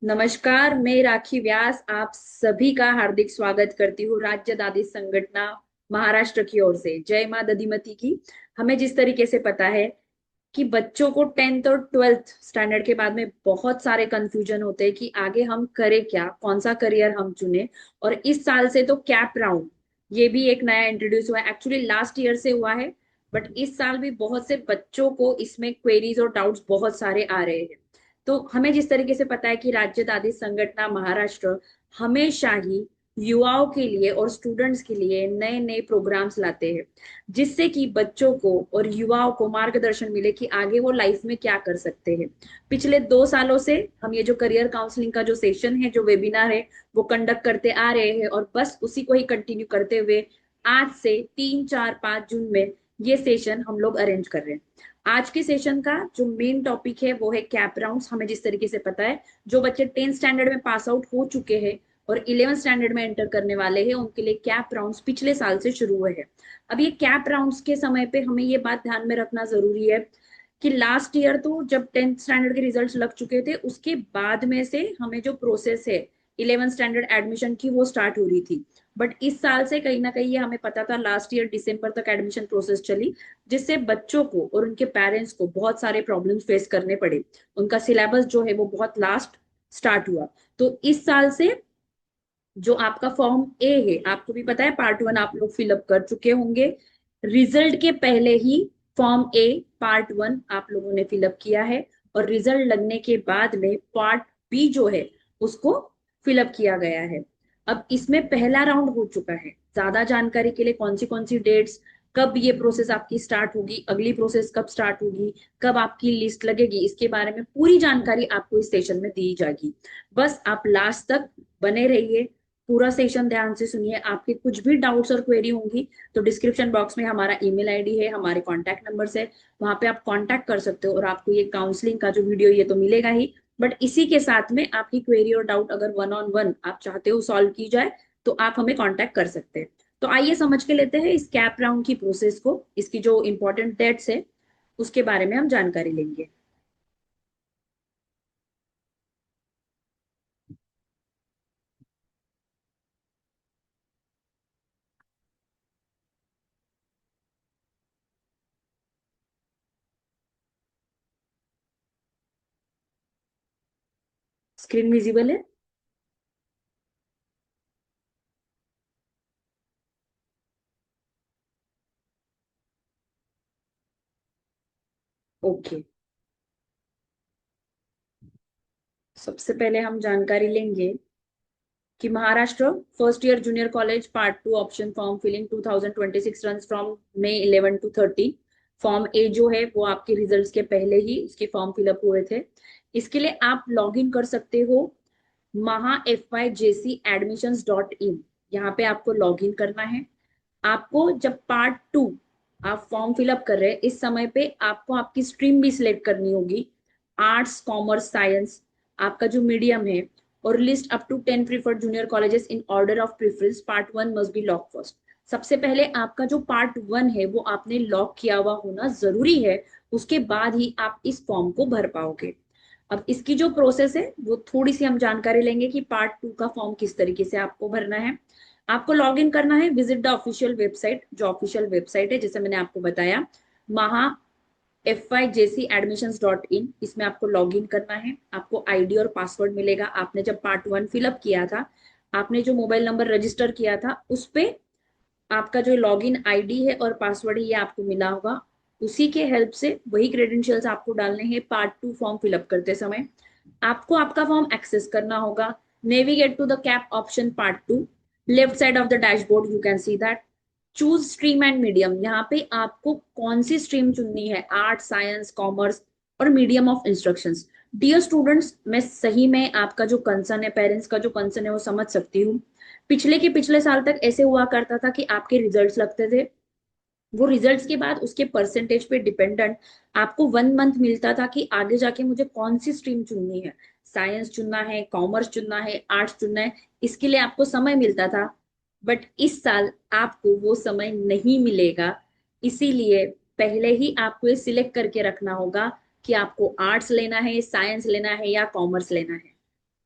नमस्कार, मैं राखी व्यास आप सभी का हार्दिक स्वागत करती हूँ राज्य दादी संगठना महाराष्ट्र की ओर से। जय माँ दधिमती की। हमें जिस तरीके से पता है कि बच्चों को 10th और 12th स्टैंडर्ड के बाद में बहुत सारे कंफ्यूजन होते हैं कि आगे हम करें क्या, कौन सा करियर हम चुने। और इस साल से तो कैप राउंड ये भी एक नया इंट्रोड्यूस हुआ है। एक्चुअली लास्ट ईयर से हुआ है, बट इस साल भी बहुत से बच्चों को इसमें क्वेरीज और डाउट्स बहुत सारे आ रहे हैं। तो हमें जिस तरीके से पता है कि राज्य दादी संगठन महाराष्ट्र हमेशा ही युवाओं के लिए और स्टूडेंट्स के लिए नए नए प्रोग्राम्स लाते हैं, जिससे कि बच्चों को और युवाओं को मार्गदर्शन मिले कि आगे वो लाइफ में क्या कर सकते हैं। पिछले 2 सालों से हम ये जो करियर काउंसलिंग का जो सेशन है, जो वेबिनार है, वो कंडक्ट करते आ रहे हैं और बस उसी को ही कंटिन्यू करते हुए आज से 3 4 5 जून में ये सेशन हम लोग अरेंज कर रहे हैं। आज के सेशन का जो मेन टॉपिक है वो है कैप राउंड्स। हमें जिस तरीके से पता है, जो बच्चे 10th स्टैंडर्ड में पास आउट हो चुके हैं और 11th स्टैंडर्ड में एंटर करने वाले हैं, उनके लिए कैप राउंड्स पिछले साल से शुरू हुए हैं। अब ये कैप राउंड्स के समय पे हमें ये बात ध्यान में रखना जरूरी है कि लास्ट ईयर तो जब 10th स्टैंडर्ड के रिजल्ट्स लग चुके थे, उसके बाद में से हमें जो प्रोसेस है 11th स्टैंडर्ड एडमिशन की वो स्टार्ट हो रही थी। बट इस साल से कहीं ना कहीं ये हमें पता था, लास्ट ईयर दिसंबर तक एडमिशन प्रोसेस चली, जिससे बच्चों को और उनके पेरेंट्स को बहुत सारे प्रॉब्लम्स फेस करने पड़े। उनका सिलेबस जो है वो बहुत लास्ट स्टार्ट हुआ। तो इस साल से जो आपका फॉर्म ए है, आपको भी पता है पार्ट 1 आप लोग फिलअप कर चुके होंगे। रिजल्ट के पहले ही फॉर्म ए पार्ट 1 आप लोगों ने फिलअप किया है, और रिजल्ट लगने के बाद में पार्ट बी जो है उसको फिलअप किया गया है। अब इसमें पहला राउंड हो चुका है। ज्यादा जानकारी के लिए कौन सी डेट्स, कब ये प्रोसेस आपकी स्टार्ट होगी, अगली प्रोसेस कब स्टार्ट होगी, कब आपकी लिस्ट लगेगी, इसके बारे में पूरी जानकारी आपको इस सेशन में दी जाएगी। बस आप लास्ट तक बने रहिए, पूरा सेशन ध्यान से सुनिए। आपके कुछ भी डाउट्स और क्वेरी होंगी तो डिस्क्रिप्शन बॉक्स में हमारा ईमेल आईडी है, हमारे कॉन्टैक्ट नंबर्स है, वहां पे आप कॉन्टैक्ट कर सकते हो। और आपको ये काउंसलिंग का जो वीडियो ये तो मिलेगा ही, बट इसी के साथ में आपकी क्वेरी और डाउट अगर 1 on 1 आप चाहते हो सॉल्व की जाए तो आप हमें कॉन्टैक्ट कर सकते हैं। तो आइए समझ के लेते हैं इस कैप राउंड की प्रोसेस को, इसकी जो इंपॉर्टेंट डेट्स है उसके बारे में हम जानकारी लेंगे। स्क्रीन विजिबल है? ओके। सबसे पहले हम जानकारी लेंगे कि Maharashtra first year junior college part 2 option form filling 2026 run from May 11 to 30। Form A जो है वो आपके रिजल्ट्स के पहले ही इसके फॉर्म फिलअप हुए थे। इसके लिए आप लॉग इन कर सकते हो MahaFYJCAdmissions.in। यहाँ पे आपको लॉग इन करना है। आपको जब पार्ट 2 आप फॉर्म फिलअप कर रहे हैं, इस समय पे आपको आपकी स्ट्रीम भी सिलेक्ट करनी होगी, आर्ट्स कॉमर्स साइंस, आपका जो मीडियम है। और list up to 10 preferred junior colleges in order of preference, part 1 must be lock first. सबसे पहले आपका जो पार्ट 1 है वो आपने लॉक किया हुआ होना जरूरी है, उसके बाद ही आप इस फॉर्म को भर पाओगे। अब इसकी जो प्रोसेस है वो थोड़ी सी हम जानकारी लेंगे कि पार्ट 2 का फॉर्म किस तरीके से आपको भरना है। आपको लॉग इन करना है, विजिट द ऑफिशियल वेबसाइट। जो ऑफिशियल वेबसाइट है जैसे मैंने आपको बताया, महा FYJCAdmissions.in, इसमें आपको लॉग इन करना है। आपको आईडी और पासवर्ड मिलेगा। आपने जब पार्ट 1 फिलअप किया था, आपने जो मोबाइल नंबर रजिस्टर किया था उस पे आपका जो लॉगिन आईडी है और पासवर्ड है ये आपको मिला होगा। उसी के हेल्प से वही क्रेडेंशियल्स आपको डालने हैं पार्ट 2 फॉर्म फिलअप करते समय। आपको आपका फॉर्म एक्सेस करना होगा। Navigate to the CAP option part 2, left side of the dashboard you can see that. Choose stream and medium, यहाँ पे आपको कौन सी स्ट्रीम चुननी है, आर्ट साइंस कॉमर्स और medium of instructions. Dear students, मैं सही में आपका जो कंसर्न है, पेरेंट्स का जो कंसर्न है वो समझ सकती हूँ। पिछले के पिछले साल तक ऐसे हुआ करता था कि आपके रिजल्ट्स लगते थे, वो रिजल्ट्स के बाद उसके परसेंटेज पे डिपेंडेंट आपको 1 मंथ मिलता था कि आगे जाके मुझे कौन सी स्ट्रीम चुननी है, साइंस चुनना है, कॉमर्स चुनना है, आर्ट्स चुनना है, इसके लिए आपको समय मिलता था। बट इस साल आपको वो समय नहीं मिलेगा। इसीलिए पहले ही आपको ये सिलेक्ट करके रखना होगा कि आपको आर्ट्स लेना है, साइंस लेना है या कॉमर्स लेना है।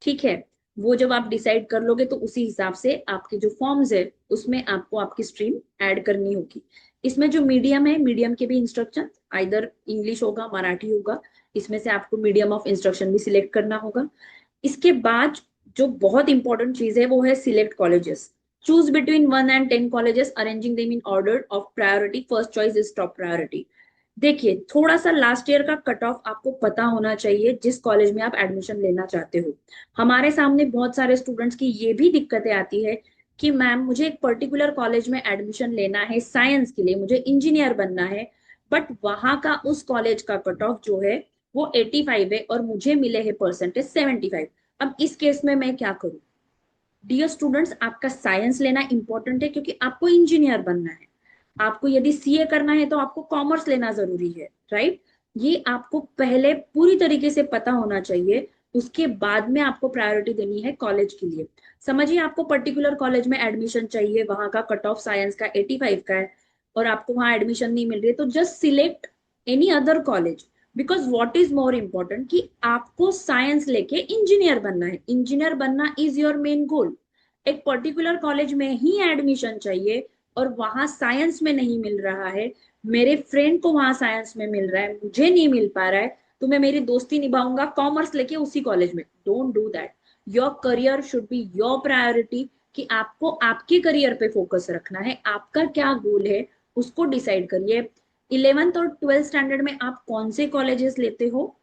ठीक है। वो जब आप डिसाइड कर लोगे तो उसी हिसाब से आपके जो फॉर्म्स है उसमें आपको आपकी स्ट्रीम ऐड करनी होगी। इसमें जो मीडियम है, मीडियम के भी इंस्ट्रक्शन आइदर इंग्लिश होगा, मराठी होगा, इसमें से आपको मीडियम ऑफ इंस्ट्रक्शन भी सिलेक्ट करना होगा। इसके बाद जो बहुत इंपॉर्टेंट चीज है वो है select colleges. Choose between 1 and 10 colleges, arranging them in order of priority, first choice is top priority. देखिए, थोड़ा सा लास्ट ईयर का कट ऑफ आपको पता होना चाहिए जिस कॉलेज में आप एडमिशन लेना चाहते हो। हमारे सामने बहुत सारे स्टूडेंट्स की ये भी दिक्कतें आती है कि मैम मुझे एक पर्टिकुलर कॉलेज में एडमिशन लेना है साइंस के लिए, मुझे इंजीनियर बनना है, बट वहां का उस कॉलेज का कट ऑफ जो है वो 85 है और मुझे मिले हैं परसेंटेज 75। अब इस केस में मैं क्या करूं? डियर स्टूडेंट्स, आपका साइंस लेना इंपॉर्टेंट है क्योंकि आपको इंजीनियर बनना है। आपको यदि सीए करना है तो आपको कॉमर्स लेना जरूरी है, राइट? ये आपको पहले पूरी तरीके से पता होना चाहिए। उसके बाद में आपको प्रायोरिटी देनी है कॉलेज के लिए। समझिए, आपको पर्टिकुलर कॉलेज में एडमिशन चाहिए, वहां का कट ऑफ साइंस का 85 का है और आपको वहां एडमिशन नहीं मिल रही है, तो just select any other college. Because what is more important कि आपको साइंस लेके इंजीनियर बनना है, इंजीनियर बनना इज योर मेन गोल। एक पर्टिकुलर कॉलेज में ही एडमिशन चाहिए और वहां साइंस में नहीं मिल रहा है, मेरे फ्रेंड को वहां साइंस में मिल रहा है, मुझे नहीं मिल पा रहा है, तो मैं मेरी दोस्ती निभाऊंगा कॉमर्स लेके उसी कॉलेज में। Don't do that. Your career should be your priority, कि आपको आपके करियर पे फोकस रखना है, आपका क्या गोल है उसको डिसाइड करिए। 11th और 12th स्टैंडर्ड में आप कौन से कॉलेजेस लेते हो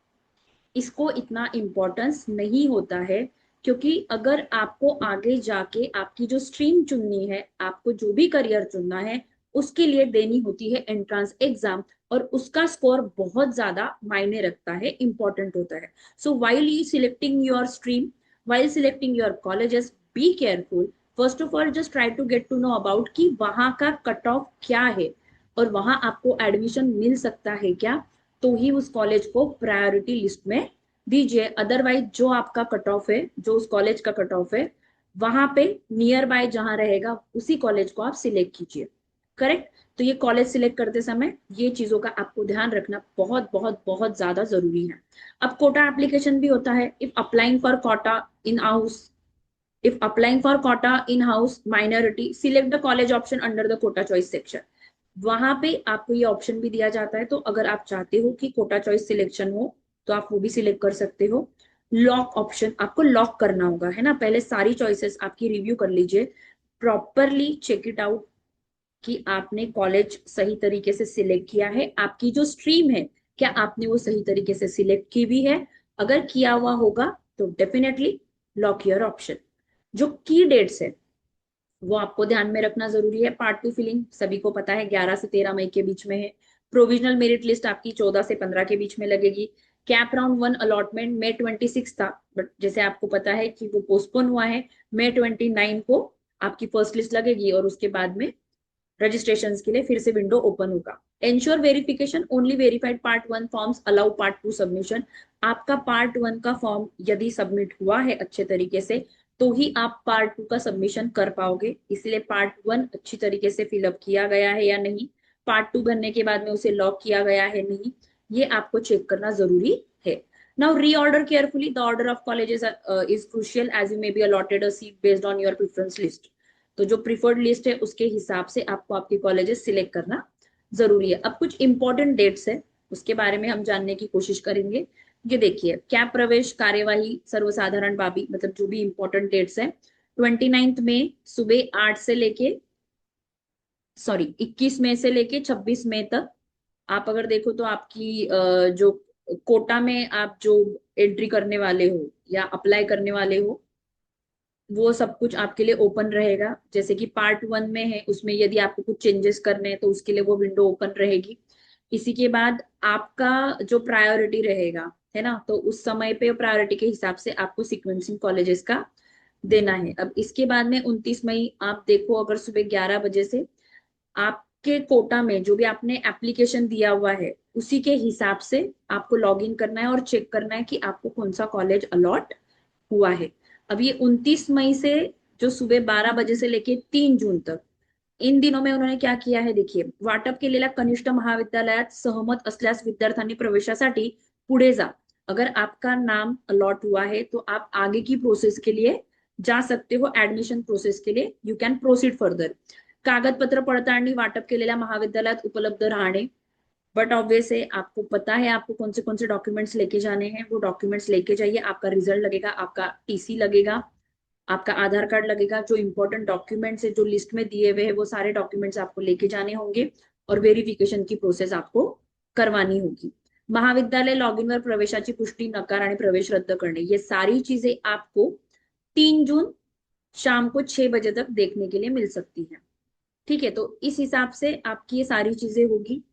इसको इतना इम्पोर्टेंस नहीं होता है, क्योंकि अगर आपको आगे जाके आपकी जो स्ट्रीम चुननी है, आपको जो भी करियर चुनना है, उसके लिए देनी होती है एंट्रेंस एग्जाम, और उसका स्कोर बहुत ज्यादा मायने रखता है, इंपॉर्टेंट होता है। So while you selecting your stream, while selecting your colleges, be careful. First of all just try to get to know about कि वहां का कट ऑफ क्या है और वहां आपको एडमिशन मिल सकता है क्या, तो ही उस कॉलेज को प्रायोरिटी लिस्ट में दीजिए। अदरवाइज जो आपका कट ऑफ है, जो उस कॉलेज का कट ऑफ है, वहां पे नियर बाय जहां रहेगा उसी कॉलेज को आप सिलेक्ट कीजिए। करेक्ट? तो ये कॉलेज सिलेक्ट करते समय ये चीजों का आपको ध्यान रखना बहुत बहुत बहुत ज्यादा जरूरी है। अब कोटा एप्लीकेशन भी होता है। If applying for quota in house, if applying for quota in house minority, select the college option under the quota choice section। वहां पे आपको ये ऑप्शन भी दिया जाता है, तो अगर आप चाहते हो कि कोटा चॉइस सिलेक्शन हो तो आप वो भी सिलेक्ट कर सकते हो। लॉक ऑप्शन आपको लॉक करना होगा, है ना? पहले सारी चॉइसेस आपकी रिव्यू कर लीजिए, प्रॉपरली चेक इट आउट कि आपने कॉलेज सही तरीके से सिलेक्ट किया है, आपकी जो स्ट्रीम है क्या आपने वो सही तरीके से सिलेक्ट की भी है। अगर किया हुआ होगा तो डेफिनेटली लॉक योर ऑप्शन। जो की डेट्स है वो आपको ध्यान में रखना जरूरी है। पार्ट 2 फिलिंग सभी को पता है 11 से 13 मई के बीच में है। प्रोविजनल मेरिट लिस्ट आपकी 14 से 15 के बीच में लगेगी। कैप राउंड 1 अलॉटमेंट May 26 था, बट जैसे आपको पता है कि वो पोस्टपोन हुआ है। May 29 को आपकी फर्स्ट लिस्ट लगेगी और उसके बाद में रजिस्ट्रेशन के लिए फिर से विंडो ओपन होगा। Ensure verification, only verified part 1 forms allow part 2 submission. आपका पार्ट 1 का फॉर्म यदि सबमिट हुआ है अच्छे तरीके से तो ही आप पार्ट 2 का सबमिशन कर पाओगे, इसलिए पार्ट 1 अच्छी तरीके से फिलअप किया गया है या नहीं, पार्ट 2 भरने के बाद में उसे लॉक किया गया है नहीं, ये आपको चेक करना जरूरी है। Now reorder carefully, the order of colleges is crucial as you may be allotted a seat based on your preference list. तो जो प्रिफर्ड लिस्ट है उसके हिसाब से आपको आपके कॉलेजेस सिलेक्ट करना जरूरी है। अब कुछ इंपॉर्टेंट डेट्स है उसके बारे में हम जानने की कोशिश करेंगे। ये देखिए, कैंप प्रवेश कार्यवाही सर्वसाधारण बाबी, मतलब जो भी इंपॉर्टेंट डेट्स है, 29 मई सुबह 8 से लेके, सॉरी 21 मई से लेके 26 मई तक। आप अगर देखो तो आपकी जो कोटा में आप जो एंट्री करने वाले हो या अप्लाई करने वाले हो वो सब कुछ आपके लिए ओपन रहेगा। जैसे कि पार्ट 1 में है उसमें यदि आपको कुछ चेंजेस करने हैं तो उसके लिए वो विंडो ओपन रहेगी। इसी के बाद आपका जो प्रायोरिटी रहेगा, है ना, तो उस समय पे प्रायोरिटी के हिसाब से आपको सीक्वेंसिंग कॉलेजेस का देना है। अब इसके बाद में 29 मई आप देखो, अगर सुबह 11 बजे से आपके कोटा में जो भी आपने एप्लीकेशन दिया हुआ है उसी के हिसाब से आपको लॉग इन करना है और चेक करना है कि आपको कौन सा कॉलेज अलॉट हुआ है। अब ये 29 मई से जो सुबह 12 बजे से लेके 3 जून तक, इन दिनों में उन्होंने क्या किया है देखिए, वाटप केलेल्या कनिष्ठ महाविद्यालयात सहमत असल्यास विद्यार्थ्यांनी प्रवेशासाठी पुढे जा, अगर आपका नाम अलॉट हुआ है तो आप आगे की प्रोसेस के लिए जा सकते हो, ऍडमिशन प्रोसेस के लिए यू कॅन प्रोसीड फर्दर. कागदपत्र पडताळणी वाटप केलेल्या महाविद्यालयात उपलब्ध राहणे. बट ऑब्वियस है, आपको पता है आपको कौन से डॉक्यूमेंट्स लेके जाने हैं, वो डॉक्यूमेंट्स लेके जाइए. आपका रिजल्ट लगेगा, आपका टीसी लगेगा, आपका आधार कार्ड लगेगा. जो इंपॉर्टेंट डॉक्यूमेंट्स है जो लिस्ट में दिए हुए हैं वो सारे डॉक्यूमेंट्स आपको लेके जाने होंगे और वेरिफिकेशन की प्रोसेस आपको करवानी होगी. महाविद्यालय लॉगिन वर प्रवेशाची पुष्टी, नकार आणि प्रवेश रद्द करणे, ये सारी चीजें आपको 3 जून शाम को 6 बजे तक देखने के लिए मिल सकती है. ठीक है, तो इस हिसाब से आपकी ये सारी चीजें होगी.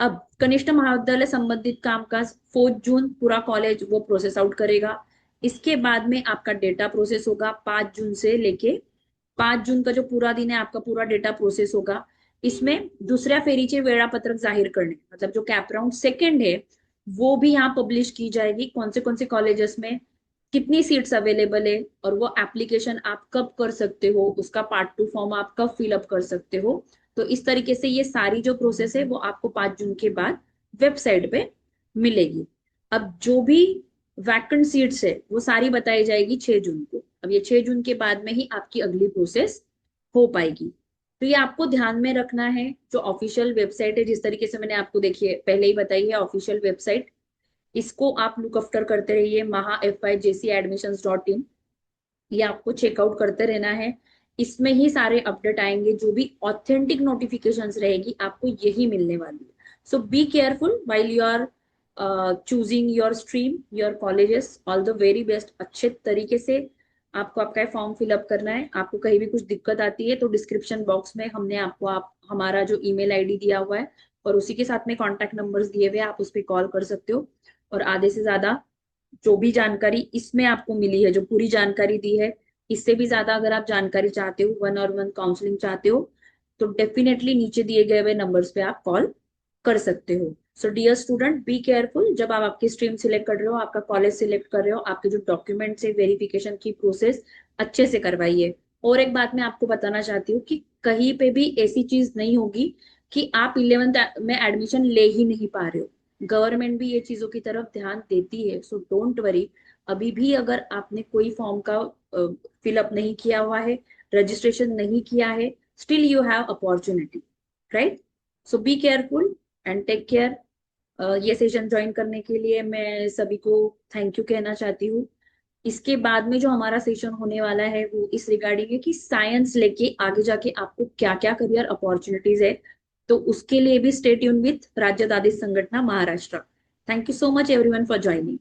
अब कनिष्ठ महाविद्यालय संबंधित कामकाज 4 जून पूरा कॉलेज वो प्रोसेस आउट करेगा. इसके बाद में आपका डेटा प्रोसेस होगा 5 जून से लेके 5 जून का जो पूरा दिन है आपका पूरा डेटा प्रोसेस होगा. इसमें दुसऱ्या फेरीचे वेळापत्रक जाहीर करणे, मतलब जो कॅप राउंड सेकंड है वो भी यहाँ पब्लिश की जाएगी. कौन से कॉलेजेस में कितनी सीट्स अवेलेबल है और वो एप्लीकेशन आप कब कर सकते हो, उसका पार्ट 2 फॉर्म आप कब फिलअप कर सकते हो. तो इस तरीके से ये सारी जो प्रोसेस है वो आपको 5 जून के बाद वेबसाइट पे मिलेगी. अब जो भी वैकेंट सीट्स है वो सारी बताई जाएगी 6 जून को. अब ये 6 जून के बाद में ही आपकी अगली प्रोसेस हो पाएगी. तो ये आपको ध्यान में रखना है. जो ऑफिशियल वेबसाइट है, जिस तरीके से मैंने आपको देखिए पहले ही बताई है ऑफिशियल वेबसाइट, इसको आप लुक आफ्टर करते रहिए. mahafijcadmissions.in, ये आपको चेकआउट करते रहना है. इसमें ही सारे अपडेट आएंगे, जो भी ऑथेंटिक नोटिफिकेशंस रहेगी आपको यही मिलने वाली है. So be careful while you are choosing your stream, your colleges. All the very best. अच्छे तरीके से आपको आपका फॉर्म फिलअप करना है. आपको कहीं भी कुछ दिक्कत आती है तो डिस्क्रिप्शन बॉक्स में हमने आपको हमारा जो ईमेल आईडी दिया हुआ है और उसी के साथ में कॉन्टैक्ट नंबर्स दिए हुए हैं, आप उस पर कॉल कर सकते हो. और आधे से ज्यादा जो भी जानकारी इसमें आपको मिली है, जो पूरी जानकारी दी है, इससे भी ज्यादा अगर आप जानकारी चाहते हो, 1-on-1 काउंसलिंग चाहते हो, तो डेफिनेटली नीचे दिए गए हुए नंबर्स पे आप कॉल कर सकते हो. So dear student, be careful. जब आप आपकी स्ट्रीम सिलेक्ट कर रहे हो, आपका कॉलेज सिलेक्ट कर रहे हो, आपके जो डॉक्यूमेंट्स है वेरिफिकेशन की प्रोसेस अच्छे से करवाइए. और एक बात मैं आपको बताना चाहती हूँ कि कहीं पे भी ऐसी चीज नहीं होगी कि आप 11th में एडमिशन ले ही नहीं पा रहे हो. गवर्नमेंट भी ये चीजों की तरफ ध्यान देती है. So don't worry. अभी भी अगर आपने कोई फॉर्म का फिलअप नहीं किया हुआ है, रजिस्ट्रेशन नहीं किया है, still you have opportunity, right. So be careful and take care. ये सेशन ज्वाइन करने के लिए मैं सभी को थैंक यू कहना चाहती हूँ. इसके बाद में जो हमारा सेशन होने वाला है वो इस रिगार्डिंग है कि साइंस लेके आगे जाके आपको क्या क्या करियर अपॉर्चुनिटीज है. तो उसके लिए भी स्टे ट्यून विथ राज्य दादी संगठना Maharashtra. Thank you so much everyone for joining.